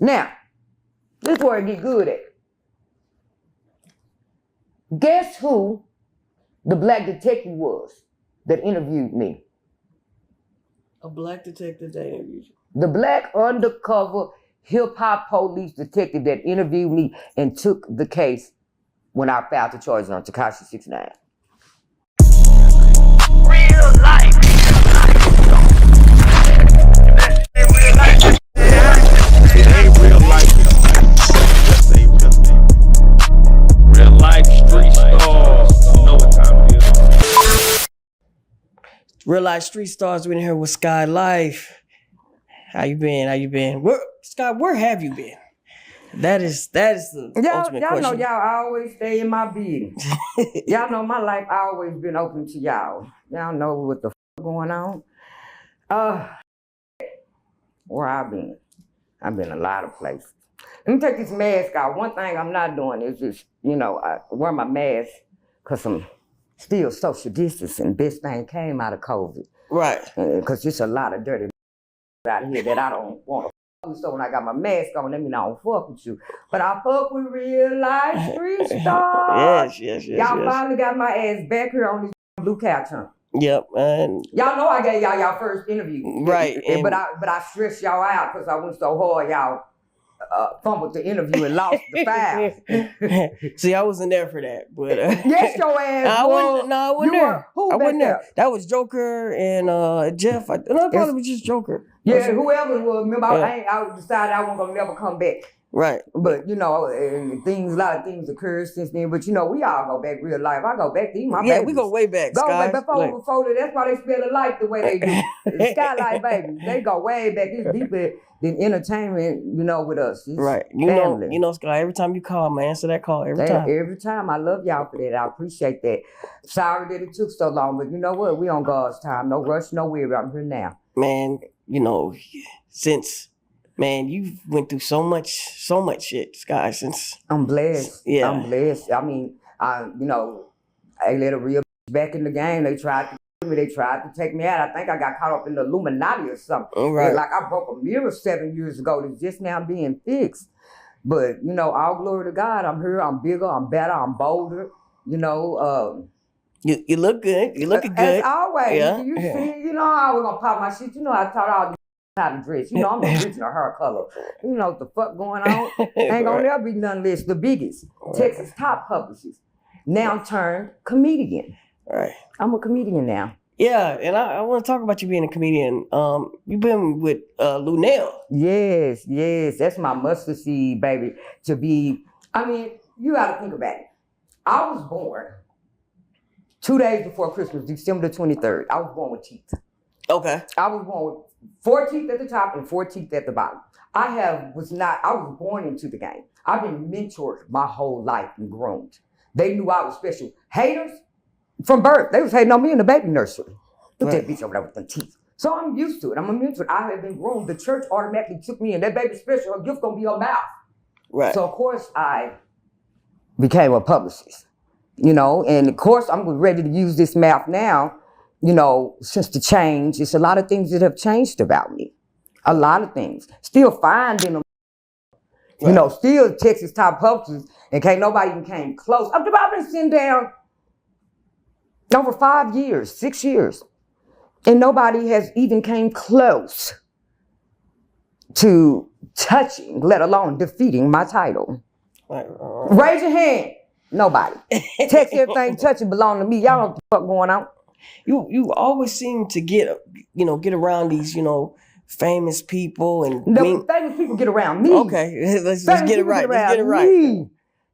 Now, this is where it get good at. Guess who the black detective was that interviewed me? A black detective that interviewed you? The black undercover hip-hop police detective that interviewed me and took the case when I filed the charges on Tekashi 6ix9ine. Real life. Real life. It ain't real life. Real life street stars. You know what time it is. Real life street stars. We're in here with Skyy Lyfe. How you been? How you been? Skyy, where have you been? That is the ultimate y'all question. know y'all always stay in my business. Y'all know my life always been open to y'all. Y'all know what the going on. Where I've been a lot of places. Let me take this mask out. One thing I'm not doing is just, I wear my mask because I'm still social distancing. Best thing came out of COVID. Right. Because there's a lot of dirty out here that I don't want to. So when I got my mask on, that mean I don't fuck with you. But I fuck with real life street stars. Yes. Y'all finally got my ass back here on this blue couch, huh? Yep. And y'all know I gave y'all first interview. Right. But I stressed y'all out because I went so hard, y'all fumbled the interview and lost the file. See, I wasn't there for that. But yes, your ass. I wasn't there. Who I wasn't there? That was Joker and Jeff. No, probably was just Joker. Yeah, whoever it was. Remember, I decided I wasn't gonna never come back. Right. But a lot of things occurred since then. But we all go back real life. I go back to my babies. We go way back. Go Skyy. back before that. That's why they spell life the way they do. Skyy Lyfe babies. They go way back. It's deeper than entertainment, with us. It's right. family. Skyy, every time you call, man, answer that call every time. Every time. I love y'all for that. I appreciate that. Sorry that it took so long, but you know what? We on God's time. No rush, no weary. I'm here now. Man, since you went through so much shit, Skyy, since I'm blessed. Yeah. I'm blessed. I mean, I let a real back in the game. They tried to take me out. I think I got caught up in the Illuminati or something. Right. Like I broke a mirror 7 years ago that's just now being fixed. But, all glory to God. I'm here, I'm bigger, I'm better, I'm bolder, You look good. You looking good. As always. Yeah. You see, I was gonna pop my shit. I taught all these how to dress. I'm the original hair color. What the fuck going on? Ain't gonna never be none less. The biggest. Texas top publishers. Now turned comedian. Right. I'm a comedian now. Yeah, and I want to talk about you being a comedian. You've been with Lunel. Yes. That's my mustard seed, baby. You gotta think about it. I was born 2 days before Christmas, December the 23rd. I was born with teeth. Okay. I was born with 4 teeth at the top and 4 teeth at the bottom. I was born into the game. I've been mentored my whole life and groomed. They knew I was special. Haters from birth, they was hating on me in the baby nursery. Look at that bitch over there with the teeth. So I'm used to it. I'm a mentor. I have been groomed. The church automatically took me in. That baby special, her gift gonna be her mouth. Right. So of course I became a publicist. And of course I'm ready to use this mouth now. Since the change, it's a lot of things that have changed about me. A lot of things. Still finding them. Right. Still Texas top publishers, and can't nobody even came close. I've been sitting down over 5 years, 6 years, and nobody has even came close to touching, let alone defeating my title. Right. Raise your hand. Nobody. Text everything touching belong to me. Y'all know what the fuck going on. You always seem to get around these, famous people and famous people get around me. Okay, let's get it right. Let's get it right. Me.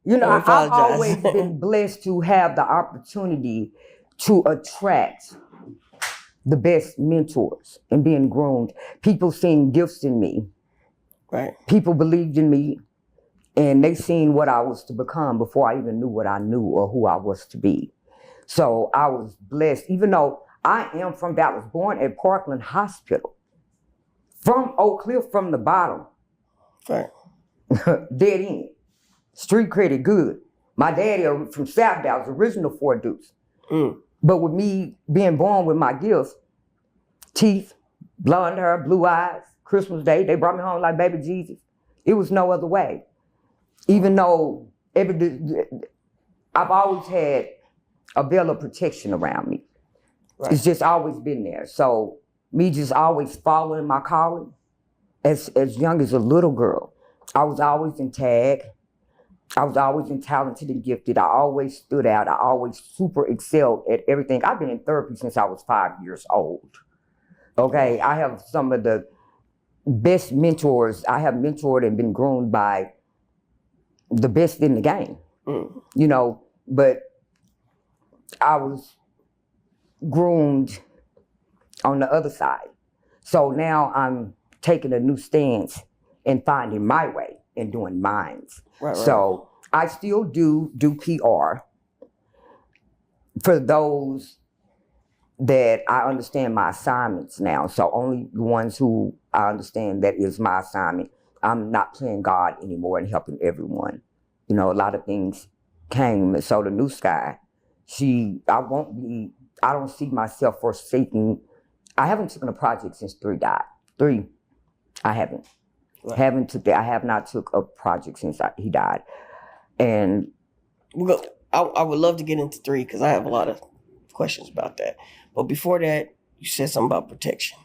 I've always been blessed to have the opportunity to attract the best mentors and being groomed. People seeing gifts in me. Right. People believed in me, and they seen what I was to become before I even knew what I knew or who I was to be. So I was blessed, even though I am from Dallas, born at Parkland Hospital, from Oak Cliff, from the bottom. Right. Dead end. Street credit good. My daddy from South Dallas, original 4 Dukes. But with me being born with my gifts, teeth, blonde hair, blue eyes, Christmas Day, they brought me home like baby Jesus. It was no other way. Even though I've always had a veil of protection around me. Right. It's just always been there. So me just always following my calling. As young as a little girl, I was always in tag. I was always in talented and gifted. I always stood out. I always super excelled at everything. I've been in therapy since I was 5 years old. Okay, I have some of the best mentors. I have mentored and been groomed by the best in the game. You know, but I was groomed on the other side. So now I'm taking a new stance and finding my way and doing mine. Right. So I still do PR for those that I understand my assignments now. So only the ones who I understand that is my assignment. I'm not playing God anymore and helping everyone. You know, a lot of things came. So the new Skyy, I don't see myself forsaking. I haven't taken a project since 3 died. 3, I haven't. Right. I have not took a project since he died. And I would love to get into 3 because I have a lot of questions about that. But before that, you said something about protection.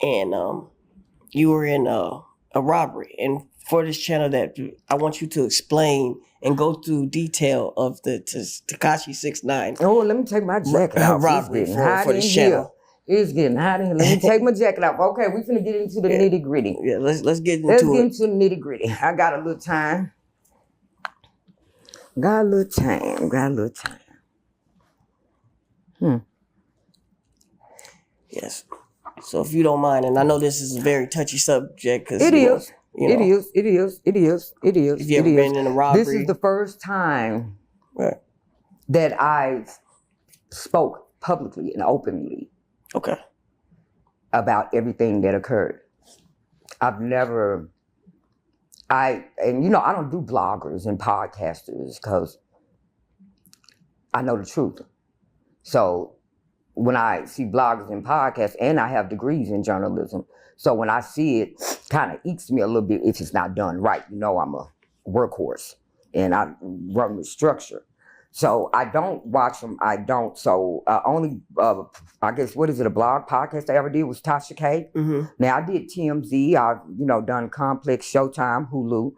And you were in a robbery. And for this channel, that I want you to explain and go through detail of the Tekashi 6ix9ine. Oh, let me take my jacket off. Robbery for this channel. It's getting hot in here. Let me take my jacket off. Okay, we finna get into the nitty gritty. Yeah, let's get into it. Let's get into the nitty gritty. I got a little time. Got a little time. Yes. So if you don't mind, and I know this is a very touchy subject, because it is. It is. If you ever been in a robbery, this is the first time that I spoke publicly and openly. Okay. About everything that occurred. I've never, I don't do bloggers and podcasters because I know the truth. So when I see bloggers and podcasts, and I have degrees in journalism, so when I see it, kind of eats me a little bit if it's not done right. You know, I'm a workhorse and I run with structure. So I don't watch them. I don't. So only, I guess, what is it, a blog podcast I ever did was Tasha K. Mm-hmm. Now I did TMZ. I've, done Complex, Showtime, Hulu,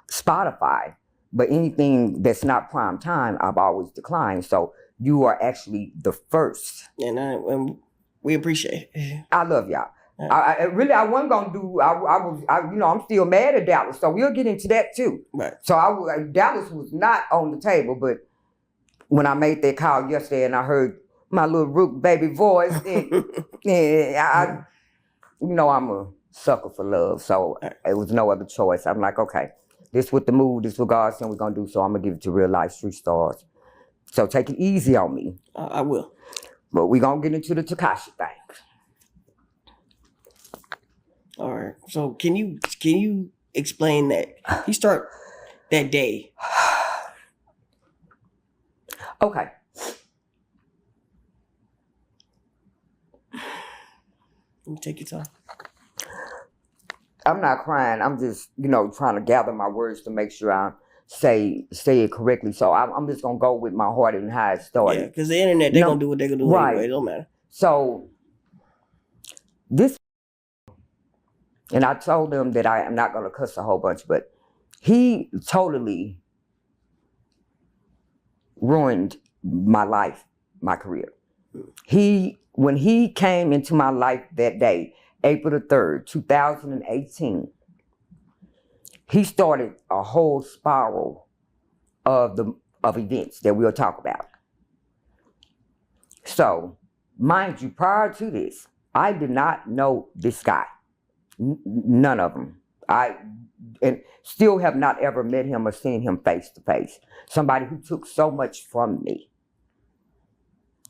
Spotify. But anything that's not prime time, I've always declined. So you are actually the first. And we appreciate it. I love y'all. I wasn't gonna do. I'm still mad at Dallas. So we'll get into that too. Right. So Dallas was not on the table, but when I made that call yesterday and I heard my little rook baby voice, I'm a sucker for love. So it was no other choice. I'm like, okay, this what the mood, this what God said we're gonna do. So I'm gonna give it to Reallyfe Street Starz. So take it easy on me. I will. But we're gonna get into the Tekashi thing. All right. So can you explain that? You start that day. Okay. Let me take your time. I'm not crying. I'm just, trying to gather my words to make sure I say it correctly. So I'm just gonna go with my heart and how it started. Yeah, because the internet, they're gonna do what they're gonna do anyway. It don't matter. So this, and I told them that I am not gonna cuss a whole bunch, but he totally ruined my life, my career. When he came into my life that day, April the 3rd, 2018, he started a whole spiral of events that we'll talk about. So, mind you, prior to this, I did not know this guy. None of them. And still have not ever met him or seen him face to face. Somebody who took so much from me.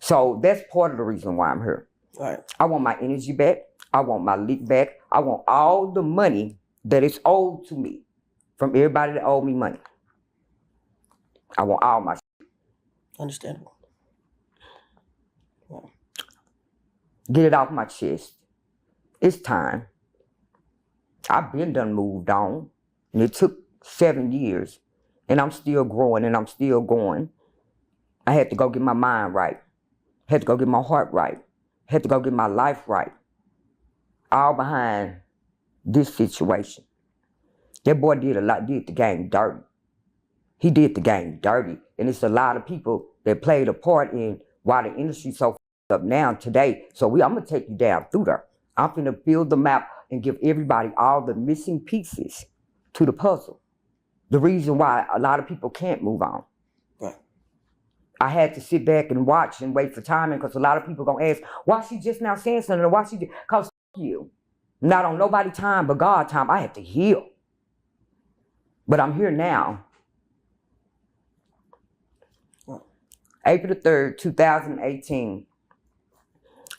So that's part of the reason why I'm here. Right. I want my energy back. I want my lick back. I want all the money that is owed to me from everybody that owed me money. I want all my shit. Understandable. Yeah. Get it off my chest. It's time. I've been done moved on. And it took 7 years. And I'm still growing and I'm still going. I had to go get my mind right. Had to go get my heart right. Had to go get my life right. All behind this situation. That boy did the game dirty. He did the game dirty. And it's a lot of people that played a part in why the industry's so up now today. So I'm gonna take you down through there. I'm gonna build the map and give everybody all the missing pieces to the puzzle. The reason why a lot of people can't move on. Right. I had to sit back and watch and wait for timing because a lot of people gonna ask, why she just now saying something or why she did? Cause you. Not on nobody time but God time. I had to heal. But I'm here now. April the 3rd, 2018.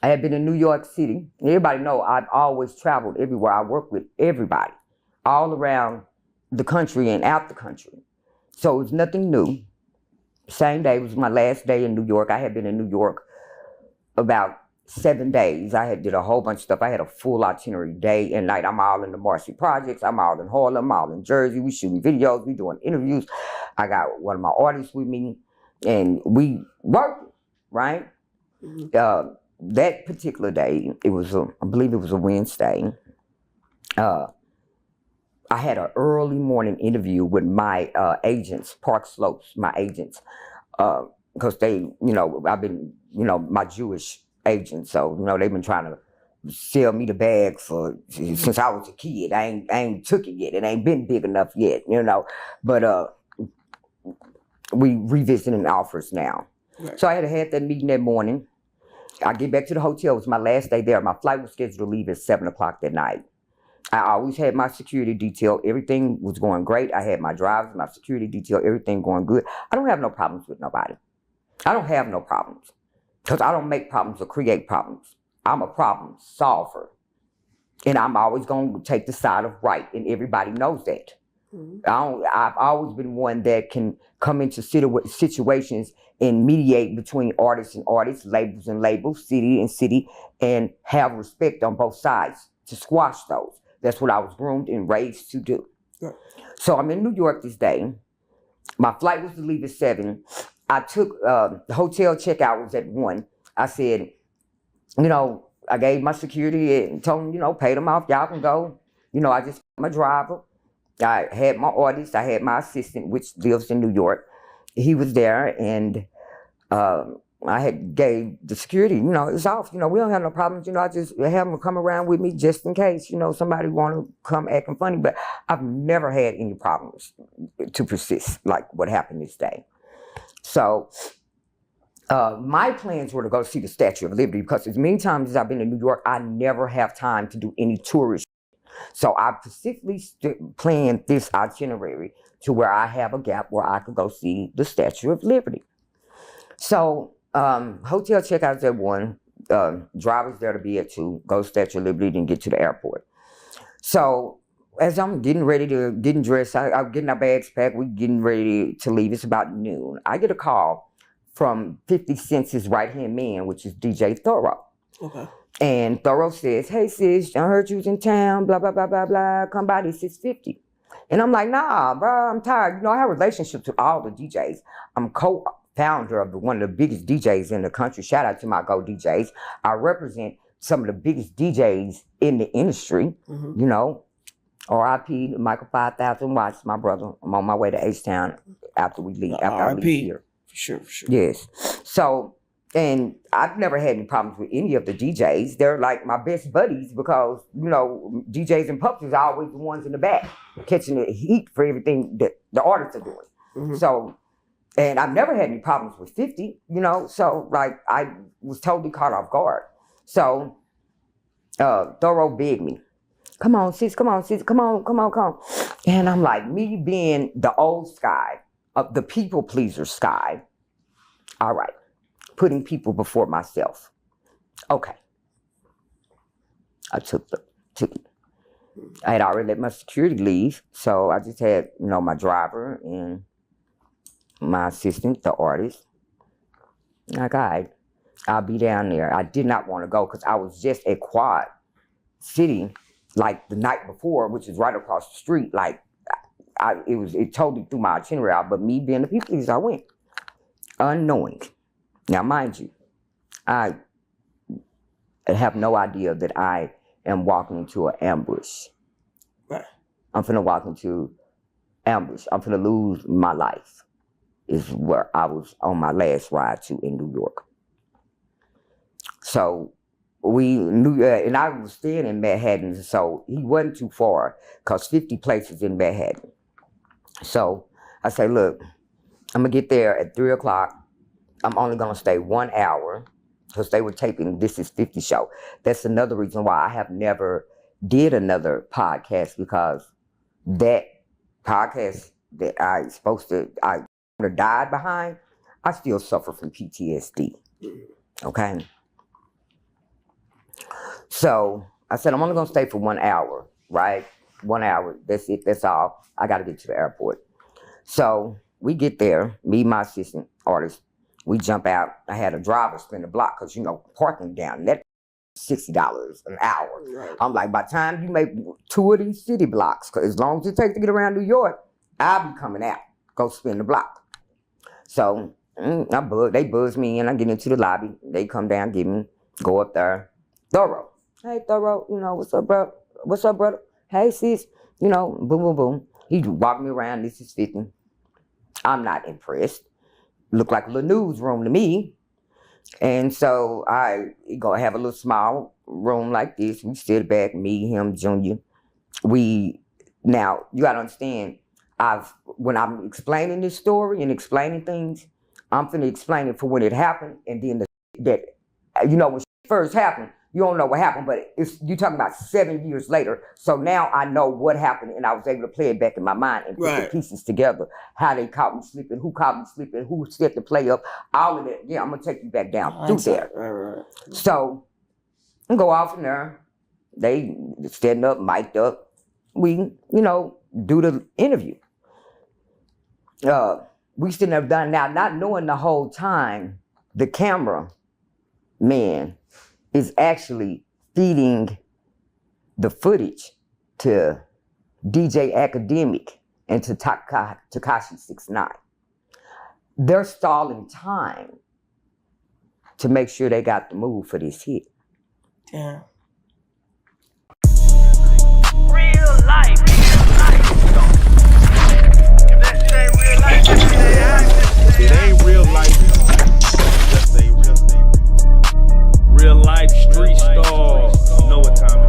I had been in New York City. Everybody know I've always traveled everywhere. I work with everybody, all around the country and out the country. So it was nothing new. Same day was my last day in New York. I had been in New York about 7 days. I had did a whole bunch of stuff. I had a full itinerary, day and night. I'm all in the Marcy Projects. I'm all in Harlem. I'm all in Jersey. We shooting videos. We doing interviews. I got one of my artists with me, and we working, right? Mm-hmm. That particular day, I believe it was a Wednesday. I had an early morning interview with my agents, Park Slopes, my agents, because they, I've been, my Jewish agents, so they've been trying to sell me the bag since I was a kid. I ain't took it yet. It ain't been big enough yet, But we revisiting offers now. Right. So I had that meeting that morning. I get back to the hotel. It was my last day there. My flight was scheduled to leave at 7 o'clock that night. I always had my security detail. Everything was going great. I had my drivers, my security detail, everything going good. I don't have no problems with nobody. I don't have no problems because I don't make problems or create problems. I'm a problem solver. And I'm always going to take the side of right, and everybody knows that. Mm-hmm. I've always been one that can come into situations and mediate between artists and artists, labels and labels, city and city, and have respect on both sides to squash those. That's what I was groomed and raised to do. Yeah. So I'm in New York this day. My flight was to leave at 7. I took the hotel checkout was at 1. I said, I gave my security and told them, paid them off. Y'all can go. I just my driver. I had my artist. I had my assistant, which lives in New York. He was there, and I had gave the security, it's off. We don't have no problems. I just have them come around with me just in case, somebody want to come acting funny. But I've never had any problems to persist like what happened this day. So my plans were to go see the Statue of Liberty because as many times as I've been in New York, I never have time to do any tourist. So I specifically planned this itinerary to where I have a gap where I could go see the Statue of Liberty. So hotel checkouts at 1, drivers there to be at 2, go Statue of Liberty, then get to the airport. So as I'm getting dressed, I'm getting our bags packed, we're getting ready to leave. It's about noon. I get a call from 50 Cent's right-hand man, which is DJ Thorough. Okay. And Thorough says, hey sis, I heard you was in town, blah, blah, blah, blah, blah. Come by this 650. And I'm like, nah, bro, I'm tired. I have relationships with all the DJs. I'm co-founder of one of the biggest DJs in the country. Shout out to my Go DJs. I represent some of the biggest DJs in the industry, R.I.P. Michael 5000 Watts, my brother. I'm on my way to H-Town after we leave. After I leave here. For sure. Yes. So, and I've never had any problems with any of the DJs. They're like my best buddies because, DJs and pups are always the ones in the back catching the heat for everything that the artists are doing. Mm-hmm. So, and I've never had any problems with 50, so like I was totally caught off guard. So, Thorough begged me, come on, sis, come on. And I'm like, me being the old Skyy, the people pleaser Skyy, all right. Putting people before myself. Okay. I took it. I had already let my security leave, so I just had, my driver and my assistant, the artist. Like, all right, I'll be down there. I did not want to go because I was just at Quad City, like the night before, which is right across the street. Like, it totally threw my itinerary out. But me being the people pleaser, I went unknowing. Now, mind you, I have no idea that I am walking into an ambush. Right. I'm finna walk into ambush. I'm finna lose my life. Is where I was on my last ride to in New York. So we knew, and I was staying in Manhattan, so he wasn't too far, cause 50 places in Manhattan. So I say, look, I'm gonna get there at 3 o'clock. I'm only gonna stay 1 hour, because they were taping This Is 50 show. That's another reason why I have never did another podcast, because that podcast that I died behind, I still suffer from PTSD. Okay. So I said, I'm only gonna stay for 1 hour, right? 1 hour, that's it, that's all. I gotta get to the airport. So we get there, me, my assistant artist, we jump out. I had a driver spin the block, because parking down, that $60 an hour. Right. I'm like, by the time you make 2 of these city blocks, because as long as it takes to get around New York, I'll be coming out, go spin the block. So they buzz me in, I get into the lobby, they come down, get me, go up there. Thorough. Hey, Thorough, what's up, bro? What's up, brother? Hey, sis, boom, boom, boom. He walked me around, This Is 50. I'm not impressed. Looked like a little newsroom to me. And so I go have a little small room like this. We sit back, me, him, Junior. Now, you gotta understand, when I'm explaining this story and explaining things, I'm finna explain it for when it happened, and then when it first happened, you don't know what happened, but you're talking about 7 years later. So now I know what happened, and I was able to play it back in my mind and put the pieces together. How they caught me sleeping, who caught me sleeping, who set the play up, all of that. Yeah, I'm gonna take you back down through there. Right. So I go off in there. They stand up, mic'd up. We, do the interview. We shouldn't have done now, not knowing the whole time the camera man is actually feeding the footage to DJ Academic and to Takashi 6ix9ine. They're stalling time to make sure they got the move for this hit. Yeah. Real life. If that shit ain't real life, it ain't real life. Just say real life street stars. Know what time it is.